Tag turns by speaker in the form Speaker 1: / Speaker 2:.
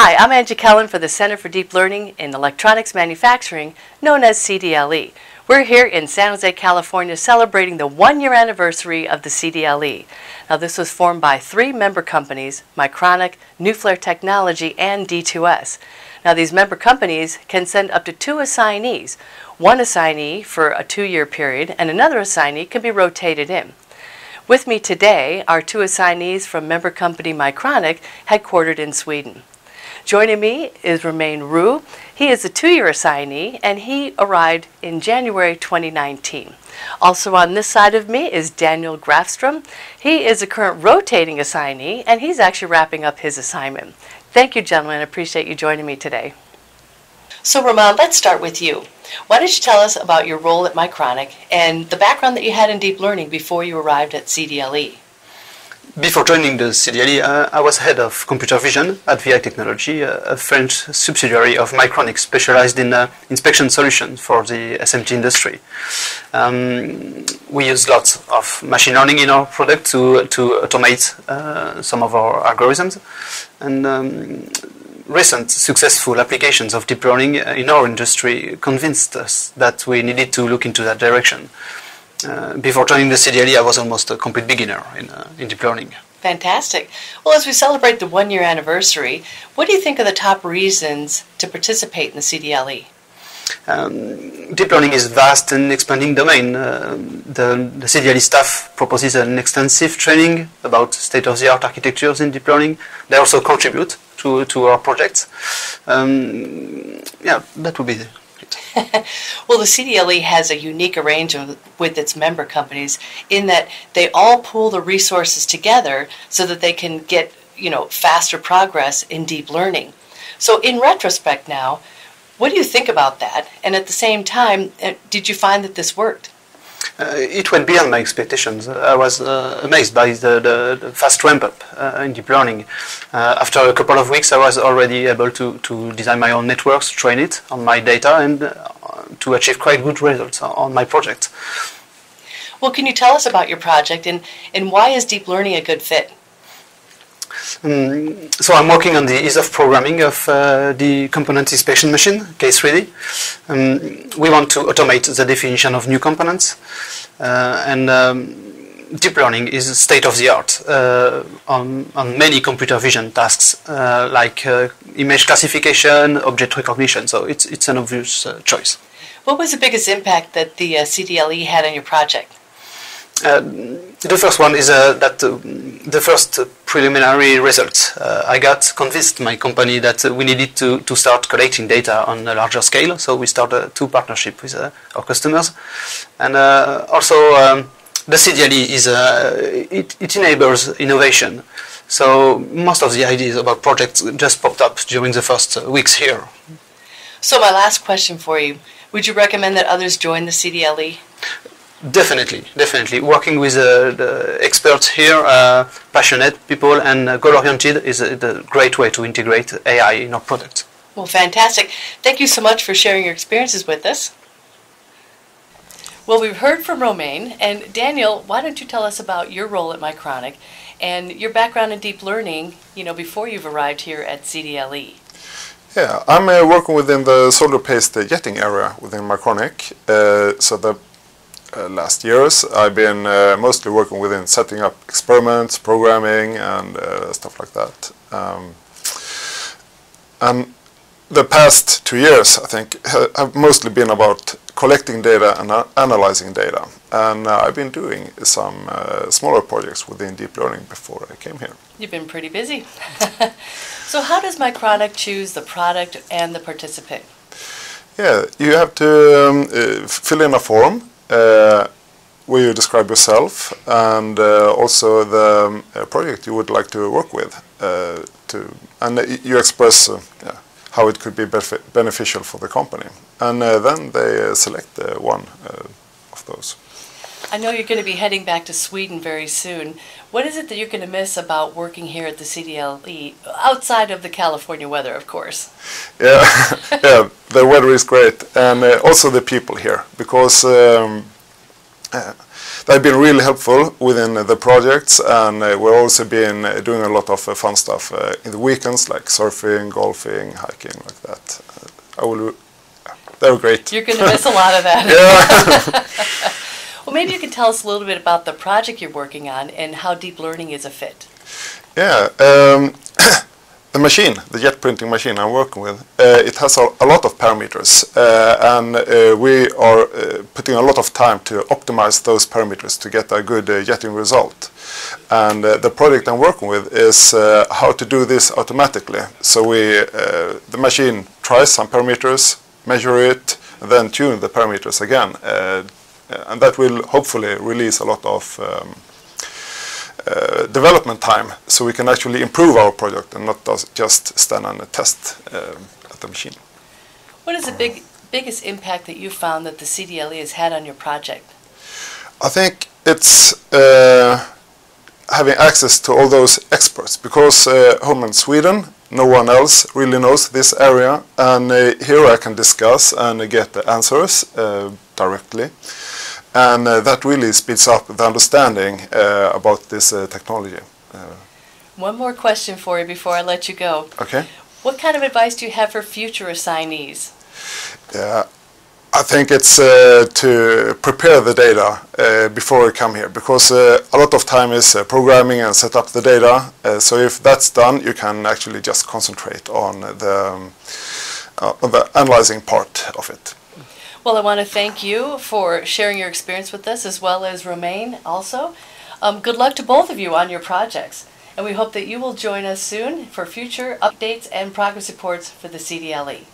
Speaker 1: Hi, I'm Angie Kellen for the Center for Deep Learning in Electronics Manufacturing, known as CDLe. We're here in San Jose, California, celebrating the one-year anniversary of the CDLe. Now, this was formed by 3 member companies, Mycronic, NuFlare Technology, and D2S. Now, these member companies can send up to 2 assignees. One assignee for a 2-year period, and another assignee can be rotated in. With me today are 2 assignees from member company Mycronic, headquartered in Sweden. Joining me is Romain Roux. He is a 2-year assignee, and he arrived in January 2019. Also on this side of me is Daniel Grafstrom. He is a current rotating assignee, and he's actually wrapping up his assignment. Thank you, gentlemen. I appreciate you joining me today. So, Romain, let's start with you. Why don't you tell us about your role at Mycronic and the background that you had in deep learning before you arrived at CDLe?
Speaker 2: Before joining the CDLe, I was head of computer vision at VI Technology, a French subsidiary of Mycronic specialized in inspection solutions for the SMT industry. We use lots of machine learning in our product to automate some of our algorithms, and recent successful applications of deep learning in our industry convinced us that we needed to look into that direction. Before joining the CDLe, I was almost a complete beginner in deep learning.
Speaker 1: Fantastic. Well, as we celebrate the one-year anniversary, what do you think are the top reasons to participate in the CDLe?
Speaker 2: Deep learning is a vast and expanding domain. The CDLe staff proposes an extensive training about state-of-the-art architectures in deep learning. They also contribute to our projects. Yeah, that would be it.
Speaker 1: Well, the CDLe has a unique arrangement with its member companies in that they all pool the resources together so that they can get, faster progress in deep learning. So in retrospect now, what do you think about that? And at the same time, did you find that this worked?
Speaker 2: It went beyond my expectations. I was amazed by the fast ramp-up in deep learning. After a couple of weeks, I was already able to design my own networks, train it on my data, and to achieve quite good results on my project.
Speaker 1: Well, can you tell us about your project and why is deep learning a good fit?
Speaker 2: So I'm working on the ease of programming of the component inspection machine, K3D. We want to automate the definition of new components, and deep learning is state of the art on many computer vision tasks like image classification, object recognition. So it's an obvious choice.
Speaker 1: What was the biggest impact that the CDLe had on your project?
Speaker 2: The first one is that the first preliminary results I got convinced my company that we needed to start collecting data on a larger scale. So we started 2 partnerships with our customers, and also the CDLe is it enables innovation. So most of the ideas about projects just popped up during the first weeks here.
Speaker 1: So my last question for you: would you recommend that others join the CDLe?
Speaker 2: Definitely. Working with the experts here, passionate people, and goal-oriented is a great way to integrate AI in our product.
Speaker 1: Well, fantastic. Thank you so much for sharing your experiences with us. Well, we've heard from Romain, and Daniel, why don't you tell us about your role at Mycronic and your background in deep learning, before you've arrived here at CDLe?
Speaker 3: Yeah, I'm working within the solder paste jetting area within Mycronic. So the last years I've been mostly working within setting up experiments, programming, and stuff like that. And the past 2 years, I think, have mostly been about collecting data and analyzing data. And I've been doing some smaller projects within deep learning before I came here.
Speaker 1: You've been pretty busy. So how does Mycronic choose the product and the participant?
Speaker 3: Yeah, you have to fill in a form where you describe yourself and also the project you would like to work with, and you express how it could be beneficial for the company, and then they select one of those.
Speaker 1: I know you're going to be heading back to Sweden very soon. What is it that you're going to miss about working here at the CDLe, outside of the California weather, of course?
Speaker 3: Yeah, yeah, the weather is great, and also the people here, because they've been really helpful within the projects, and we've also been doing a lot of fun stuff in the weekends, like surfing, golfing, hiking, like that. They were great.
Speaker 1: You're going to miss a lot of that.
Speaker 3: Yeah.
Speaker 1: Well, maybe you can tell us a little bit about the project you're working on and how deep learning is a fit.
Speaker 3: Yeah, the machine, the jet printing machine I'm working with, it has a lot of parameters, and we are putting a lot of time to optimize those parameters to get a good jetting result. And the project I'm working with is how to do this automatically. So the machine tries some parameters, measure it, and then tune the parameters again. And that will hopefully release a lot of development time, so we can actually improve our project and not just stand and test at the machine.
Speaker 1: What is the biggest impact that you found that the CDLe has had on your project?
Speaker 3: I think it's having access to all those experts, because home in Sweden no one else really knows this area, and here I can discuss and get the answers directly. And that really speeds up the understanding about this technology.
Speaker 1: One more question for you before I let you go.
Speaker 3: Okay.
Speaker 1: What kind of advice do you have for future assignees?
Speaker 3: Yeah, I think it's to prepare the data before you come here, because a lot of time is programming and set up the data. So if that's done, you can actually just concentrate on the analyzing part of it.
Speaker 1: Well, I want to thank you for sharing your experience with us, as well as Romain also. Good luck to both of you on your projects, and we hope that you will join us soon for future updates and progress reports for the CDLe.